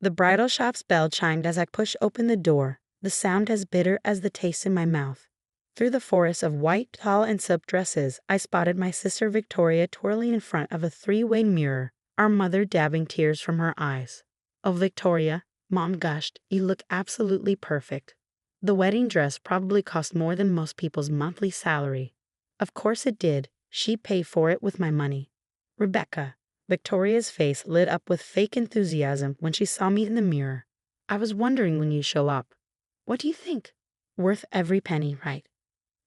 The bridal shop's bell chimed as I pushed open the door, the sound as bitter as the taste in my mouth. Through the forest of white, tall, and silk dresses, I spotted my sister Victoria twirling in front of a three-way mirror, our mother dabbing tears from her eyes. "Oh, Victoria," Mom gushed, "you look absolutely perfect. The wedding dress probably cost more than most people's monthly salary." Of course it did. She paid for it with my money. "Rebecca." Victoria's face lit up with fake enthusiasm when she saw me in the mirror. "I was wondering when you show up. What do you think? Worth every penny, right?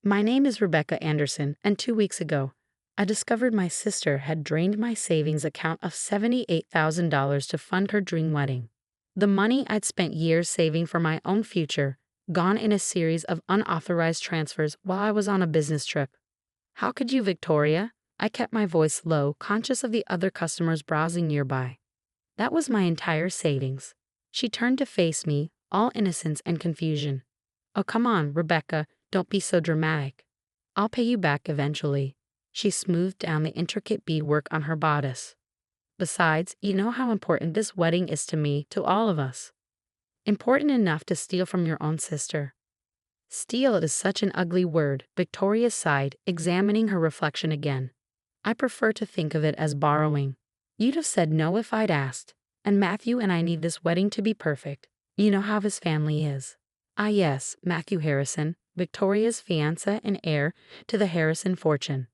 My name is Rebecca Anderson, and 2 weeks ago, I discovered my sister had drained my savings account of $78,000 to fund her dream wedding. The money I'd spent years saving for my own future, gone in a series of unauthorized transfers while I was on a business trip. How could you, Victoria?" I kept my voice low, conscious of the other customers browsing nearby. "That was my entire savings." She turned to face me, all innocence and confusion. "Oh, come on, Rebecca, don't be so dramatic. I'll pay you back eventually." She smoothed down the intricate beadwork on her bodice. "Besides, you know how important this wedding is to me, to all of us. Important enough to steal from your own sister." "Steal is such an ugly word," Victoria sighed, examining her reflection again. "I prefer to think of it as borrowing. You'd have said no if I'd asked. And Matthew and I need this wedding to be perfect. You know how his family is." "Ah yes, Matthew Harrison, Victoria's fiancé and heir to the Harrison fortune.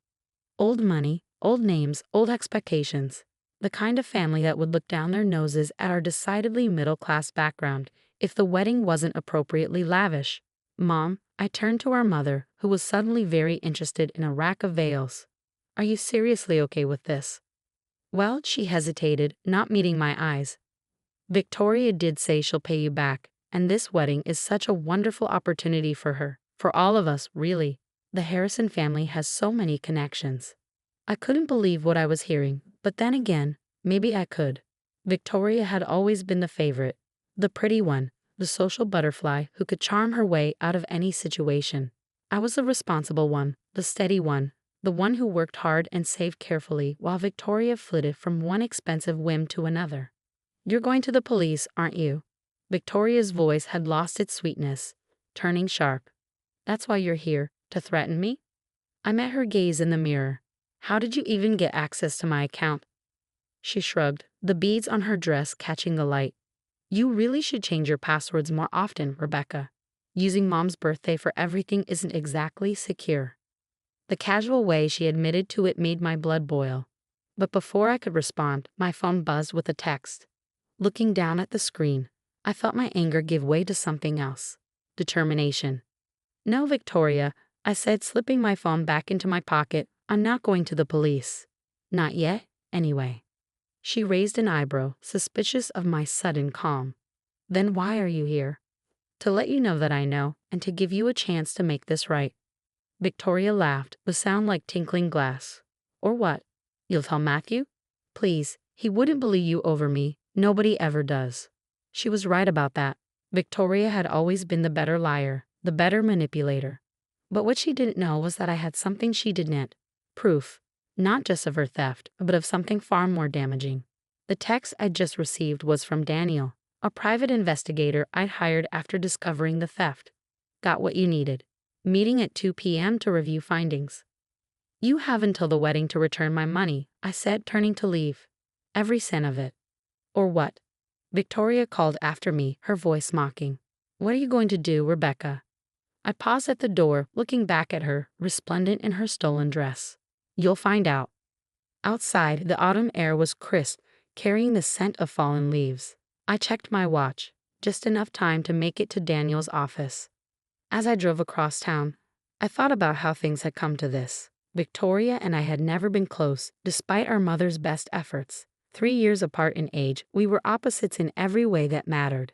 Old money, old names, old expectations. The kind of family that would look down their noses at our decidedly middle-class background if the wedding wasn't appropriately lavish." "Mom," I turned to our mother, who was suddenly very interested in a rack of veils. "Are you seriously okay with this?" "Well," she hesitated, not meeting my eyes. "Victoria did say she'll pay you back, and this wedding is such a wonderful opportunity for her, for all of us, really. The Harrison family has so many connections." I couldn't believe what I was hearing, but then again, maybe I could. Victoria had always been the favorite, the pretty one, the social butterfly who could charm her way out of any situation. I was the responsible one, the steady one, the one who worked hard and saved carefully while Victoria flitted from one expensive whim to another. "You're going to the police, aren't you?" Victoria's voice had lost its sweetness, turning sharp. "That's why you're here, to threaten me?" I met her gaze in the mirror. "How did you even get access to my account?" She shrugged, the beads on her dress catching the light. "You really should change your passwords more often, Rebecca. Using Mom's birthday for everything isn't exactly secure." The casual way she admitted to it made my blood boil. But before I could respond, my phone buzzed with a text. Looking down at the screen, I felt my anger give way to something else. Determination. "No, Victoria," I said, slipping my phone back into my pocket. "I'm not going to the police. Not yet, anyway." She raised an eyebrow, suspicious of my sudden calm. "Then why are you here?" "To let you know that I know, and to give you a chance to make this right." Victoria laughed, with sound like tinkling glass. "Or what? You'll tell Matthew?" "Please, he wouldn't believe you over me. Nobody ever does." She was right about that. Victoria had always been the better liar, the better manipulator. But what she didn't know was that I had something she didn't. Proof. Not just of her theft, but of something far more damaging. The text I'd just received was from Daniel, a private investigator I'd hired after discovering the theft. "Got what you needed. Meeting at 2 p.m. to review findings." "You have until the wedding to return my money," I said, turning to leave. "Every cent of it." "Or what?" Victoria called after me, her voice mocking. "What are you going to do, Rebecca?" I paused at the door, looking back at her, resplendent in her stolen dress. "You'll find out." Outside, the autumn air was crisp, carrying the scent of fallen leaves. I checked my watch, just enough time to make it to Daniel's office. As I drove across town, I thought about how things had come to this. Victoria and I had never been close, despite our mother's best efforts. 3 years apart in age, we were opposites in every way that mattered.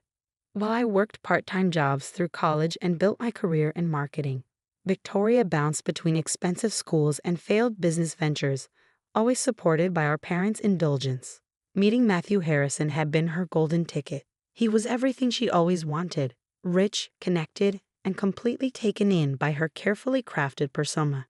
While I worked part-time jobs through college and built my career in marketing, Victoria bounced between expensive schools and failed business ventures, always supported by our parents' indulgence. Meeting Matthew Harrison had been her golden ticket. He was everything she'd always wanted, rich, connected, and completely taken in by her carefully crafted persona.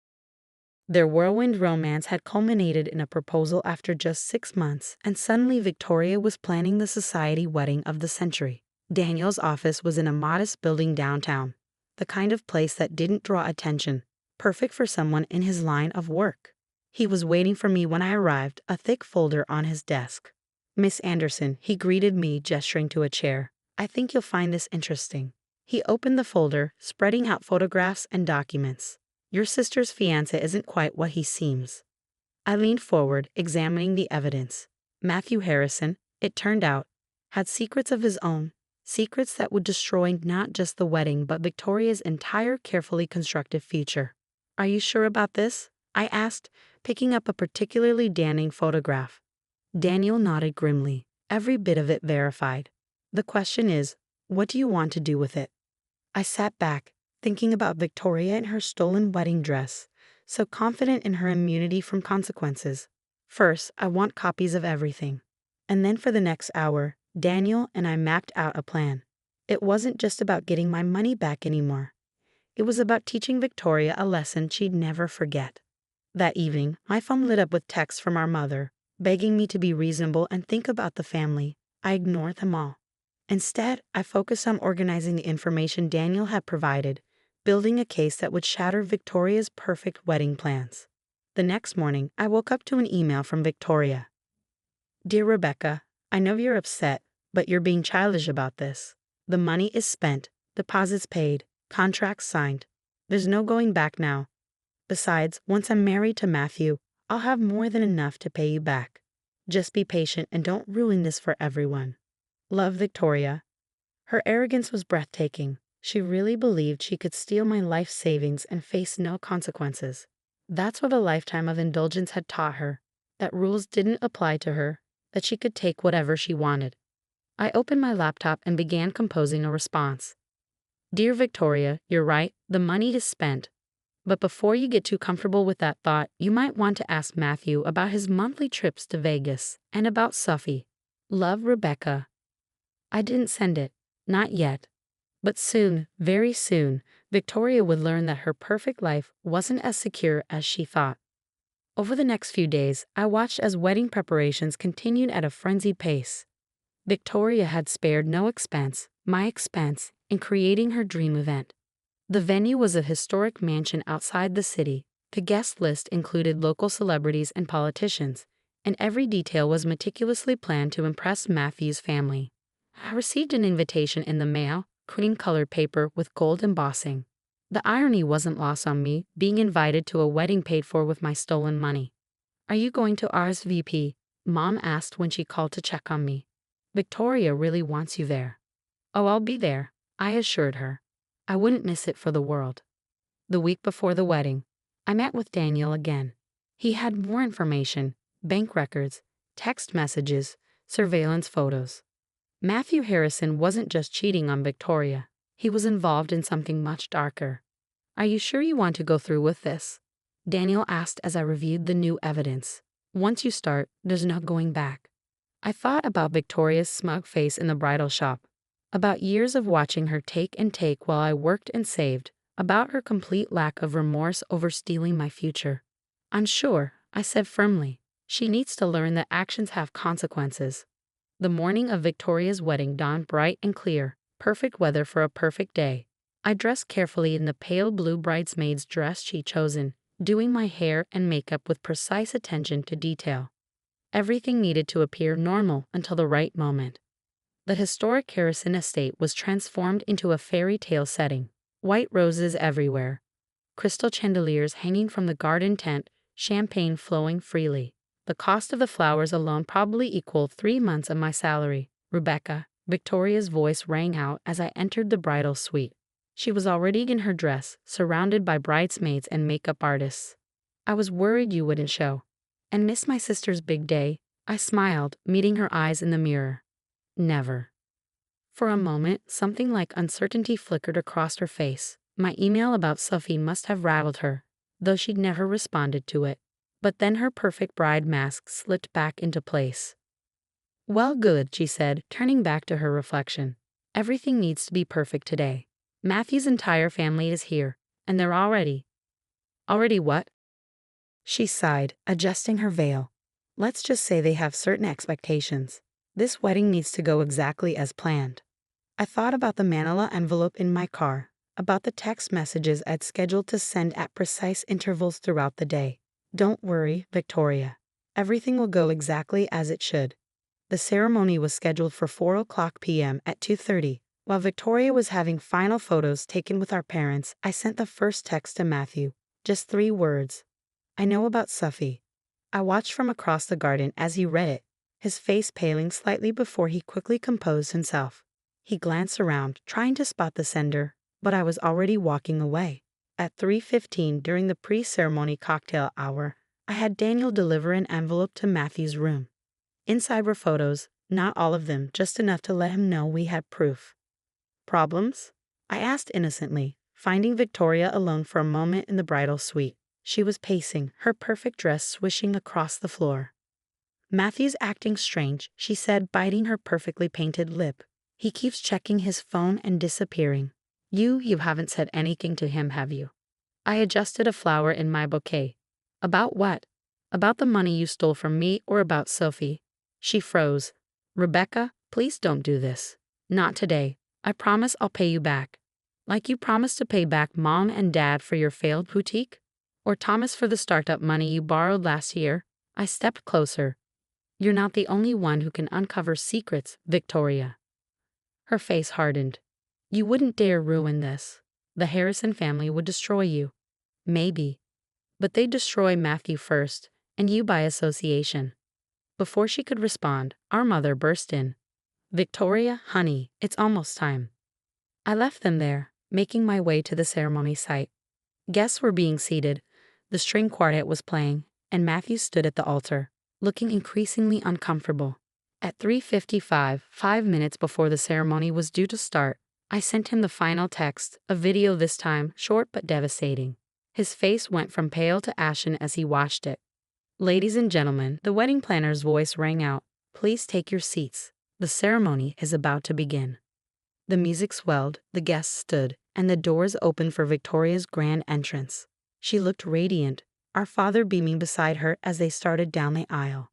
Their whirlwind romance had culminated in a proposal after just 6 months, and suddenly Victoria was planning the society wedding of the century. Daniel's office was in a modest building downtown, the kind of place that didn't draw attention, perfect for someone in his line of work. He was waiting for me when I arrived, a thick folder on his desk. "Miss Anderson," he greeted me, gesturing to a chair. "I think you'll find this interesting." He opened the folder, spreading out photographs and documents. "Your sister's fiancé isn't quite what he seems." I leaned forward, examining the evidence. Matthew Harrison, it turned out, had secrets of his own, secrets that would destroy not just the wedding but Victoria's entire carefully constructed future. "Are you sure about this?" I asked, picking up a particularly damning photograph. Daniel nodded grimly, every bit of it verified. "The question is, what do you want to do with it?" I sat back, thinking about Victoria in her stolen wedding dress, so confident in her immunity from consequences. "First, I want copies of everything." And then for the next hour, Daniel and I mapped out a plan. It wasn't just about getting my money back anymore. It was about teaching Victoria a lesson she'd never forget. That evening, my phone lit up with texts from our mother, begging me to be reasonable and think about the family. I ignored them all. Instead, I focused on organizing the information Daniel had provided, building a case that would shatter Victoria's perfect wedding plans. The next morning, I woke up to an email from Victoria. "Dear Rebecca, I know you're upset, but you're being childish about this. The money is spent, deposits paid, contracts signed. There's no going back now. Besides, once I'm married to Matthew, I'll have more than enough to pay you back. Just be patient and don't ruin this for everyone. Love, Victoria." Her arrogance was breathtaking. She really believed she could steal my life savings and face no consequences. That's what a lifetime of indulgence had taught her, that rules didn't apply to her, that she could take whatever she wanted. I opened my laptop and began composing a response. "Dear Victoria, you're right, the money is spent. But before you get too comfortable with that thought, you might want to ask Matthew about his monthly trips to Vegas and about Sophie. Love, Rebecca." I didn't send it. Not yet. But soon, very soon, Victoria would learn that her perfect life wasn't as secure as she thought. Over the next few days, I watched as wedding preparations continued at a frenzied pace. Victoria had spared no expense, my expense, in creating her dream event. The venue was a historic mansion outside the city. The guest list included local celebrities and politicians, and every detail was meticulously planned to impress Matthew's family. I received an invitation in the mail, cream-colored paper with gold embossing. The irony wasn't lost on me, being invited to a wedding paid for with my stolen money. "Are you going to RSVP?" Mom asked when she called to check on me. "Victoria really wants you there." "Oh, I'll be there," I assured her. I wouldn't miss it for the world. The week before the wedding, I met with Daniel again. He had more information, bank records, text messages, surveillance photos. Matthew Harrison wasn't just cheating on Victoria. He was involved in something much darker. "Are you sure you want to go through with this?" Daniel asked as I reviewed the new evidence. "Once you start, there's no going back." I thought about Victoria's smug face in the bridal shop, about years of watching her take and take while I worked and saved, about her complete lack of remorse over stealing my future. "Unsure," I said firmly. "She needs to learn that actions have consequences." The morning of Victoria's wedding dawned bright and clear, perfect weather for a perfect day. I dressed carefully in the pale blue bridesmaid's dress she'd chosen, doing my hair and makeup with precise attention to detail. Everything needed to appear normal until the right moment. The historic Harrison estate was transformed into a fairy tale setting. White roses everywhere, crystal chandeliers hanging from the garden tent, champagne flowing freely. The cost of the flowers alone probably equaled 3 months of my salary. "Rebecca," Victoria's voice rang out as I entered the bridal suite. She was already in her dress, surrounded by bridesmaids and makeup artists. "I was worried you wouldn't show." "And miss my sister's big day?" I smiled, meeting her eyes in the mirror. "Never." For a moment, something like uncertainty flickered across her face. My email about Sophie must have rattled her, though she'd never responded to it. But then her perfect bride mask slipped back into place. "Well, good," she said, turning back to her reflection. "Everything needs to be perfect today. Matthew's entire family is here, and they're already." "Already what?" She sighed, adjusting her veil. Let's just say they have certain expectations. This wedding needs to go exactly as planned. I thought about the manila envelope in my car, about the text messages I'd scheduled to send at precise intervals throughout the day. Don't worry, Victoria. Everything will go exactly as it should. The ceremony was scheduled for 4 p.m. at 2:30. While Victoria was having final photos taken with our parents, I sent the first text to Matthew. Just 3 words. I know about Sufi. I watched from across the garden as he read it, his face paling slightly before he quickly composed himself. He glanced around, trying to spot the sender, but I was already walking away. At 3:15 during the pre-ceremony cocktail hour, I had Daniel deliver an envelope to Matthew's room. Inside were photos, not all of them, just enough to let him know we had proof. Problems? I asked innocently, finding Victoria alone for a moment in the bridal suite. She was pacing, her perfect dress swishing across the floor. Matthew's acting strange, she said, biting her perfectly painted lip. He keeps checking his phone and disappearing. You haven't said anything to him, have you? I adjusted a flower in my bouquet. About what? About the money you stole from me or about Sophie? She froze. Rebecca, please don't do this. Not today. I promise I'll pay you back. Like you promised to pay back Mom and Dad for your failed boutique? Or Thomas for the startup money you borrowed last year? I stepped closer. You're not the only one who can uncover secrets, Victoria. Her face hardened. You wouldn't dare ruin this. The Harrison family would destroy you. Maybe. But they'd destroy Matthew first, and you by association. Before she could respond, our mother burst in. Victoria, honey, it's almost time. I left them there, making my way to the ceremony site. Guests were being seated, the string quartet was playing, and Matthew stood at the altar, looking increasingly uncomfortable. At 3:55, 5 minutes before the ceremony was due to start, I sent him the final text, a video this time, short but devastating. His face went from pale to ashen as he watched it. Ladies and gentlemen, the wedding planner's voice rang out. Please take your seats. The ceremony is about to begin. The music swelled, the guests stood, and the doors opened for Victoria's grand entrance. She looked radiant, our father beaming beside her as they started down the aisle.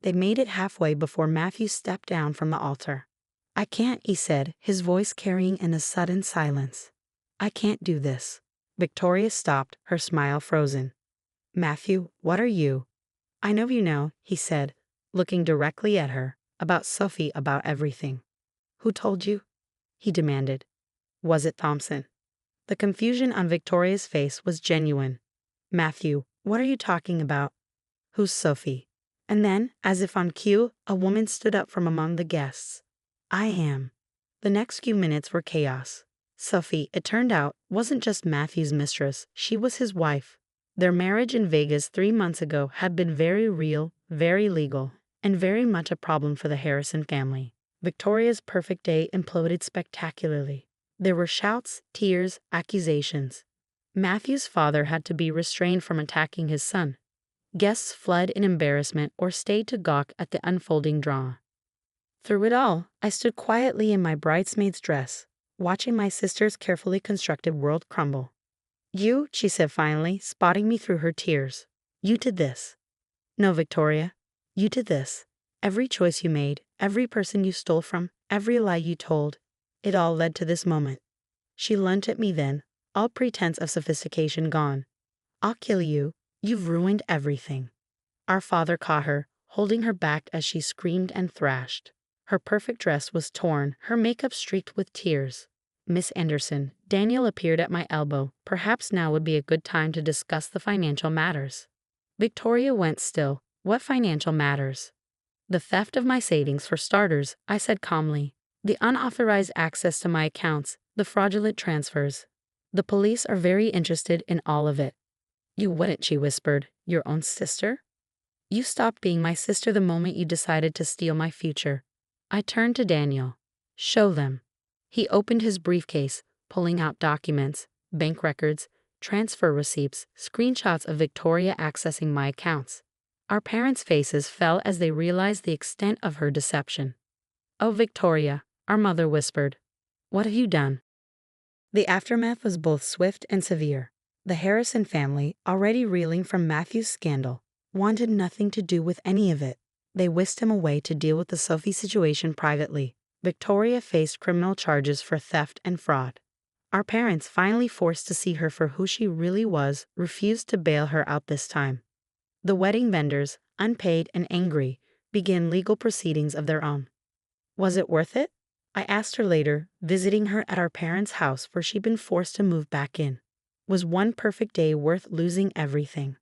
They made it halfway before Matthew stepped down from the altar. I can't, he said, his voice carrying in a sudden silence. I can't do this. Victoria stopped, her smile frozen. Matthew, what are you? I know you know, he said, looking directly at her, about Sophie, about everything. Who told you? He demanded. Was it Thompson? The confusion on Victoria's face was genuine. Matthew, what are you talking about? Who's Sophie? And then, as if on cue, a woman stood up from among the guests. I am. The next few minutes were chaos. Sophie, it turned out, wasn't just Matthew's mistress, she was his wife. Their marriage in Vegas 3 months ago had been very real, very legal, and very much a problem for the Harrison family. Victoria's perfect day imploded spectacularly. There were shouts, tears, accusations. Matthew's father had to be restrained from attacking his son. Guests fled in embarrassment or stayed to gawk at the unfolding drama. Through it all, I stood quietly in my bridesmaid's dress, watching my sister's carefully constructed world crumble. You, she said finally, spotting me through her tears. You did this. No, Victoria. You did this. Every choice you made, every person you stole from, every lie you told, it all led to this moment. She lunged at me then, all pretense of sophistication gone. I'll kill you. You've ruined everything. Our father caught her, holding her back as she screamed and thrashed. Her perfect dress was torn, her makeup streaked with tears. Miss Anderson, Daniel appeared at my elbow. Perhaps now would be a good time to discuss the financial matters. Victoria went still. What financial matters? The theft of my savings, for starters, I said calmly. The unauthorized access to my accounts, the fraudulent transfers. The police are very interested in all of it. You wouldn't, she whispered. Your own sister? You stopped being my sister the moment you decided to steal my future. I turned to Daniel. Show them. He opened his briefcase, pulling out documents, bank records, transfer receipts, screenshots of Victoria accessing my accounts. Our parents' faces fell as they realized the extent of her deception. Oh, Victoria, our mother whispered. What have you done? The aftermath was both swift and severe. The Harrison family, already reeling from Matthew's scandal, wanted nothing to do with any of it. They whisked him away to deal with the Sophie situation privately. Victoria faced criminal charges for theft and fraud. Our parents, finally forced to see her for who she really was, refused to bail her out this time. The wedding vendors, unpaid and angry, began legal proceedings of their own. Was it worth it? I asked her later, visiting her at our parents' house where she'd been forced to move back in. Was one perfect day worth losing everything?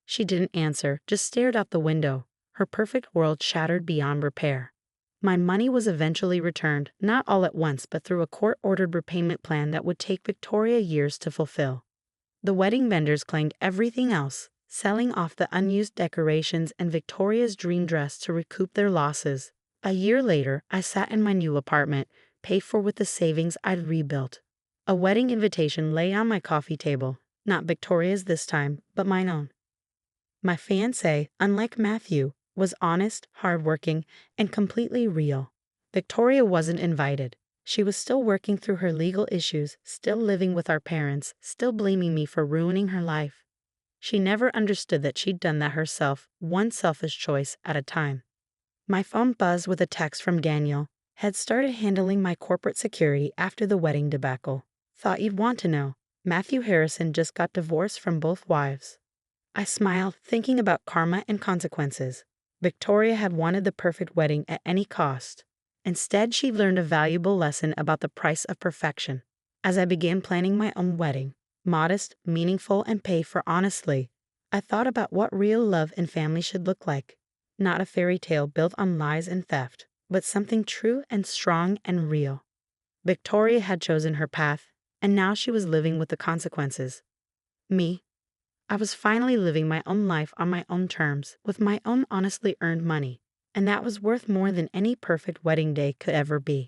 She didn't answer, just stared out the window, her perfect world shattered beyond repair. My money was eventually returned, not all at once but through a court-ordered repayment plan that would take Victoria years to fulfill. The wedding vendors claimed everything else, selling off the unused decorations and Victoria's dream dress to recoup their losses. A year later, I sat in my new apartment, paid for with the savings I'd rebuilt. A wedding invitation lay on my coffee table, not Victoria's this time, but mine own. My fiancé, unlike Matthew, was honest, hardworking, and completely real. Victoria wasn't invited. She was still working through her legal issues, still living with our parents, still blaming me for ruining her life. She never understood that she'd done that herself, one selfish choice at a time. My phone buzzed with a text from Daniel. Had started handling my corporate security after the wedding debacle. Thought you'd want to know. Matthew Harrison just got divorced from both wives. I smiled, thinking about karma and consequences. Victoria had wanted the perfect wedding at any cost. Instead, she learned a valuable lesson about the price of perfection. As I began planning my own wedding, modest, meaningful, and paid for honestly, I thought about what real love and family should look like. Not a fairy tale built on lies and theft, but something true and strong and real. Victoria had chosen her path, and now she was living with the consequences. Me, I was finally living my own life on my own terms, with my own honestly earned money, and that was worth more than any perfect wedding day could ever be.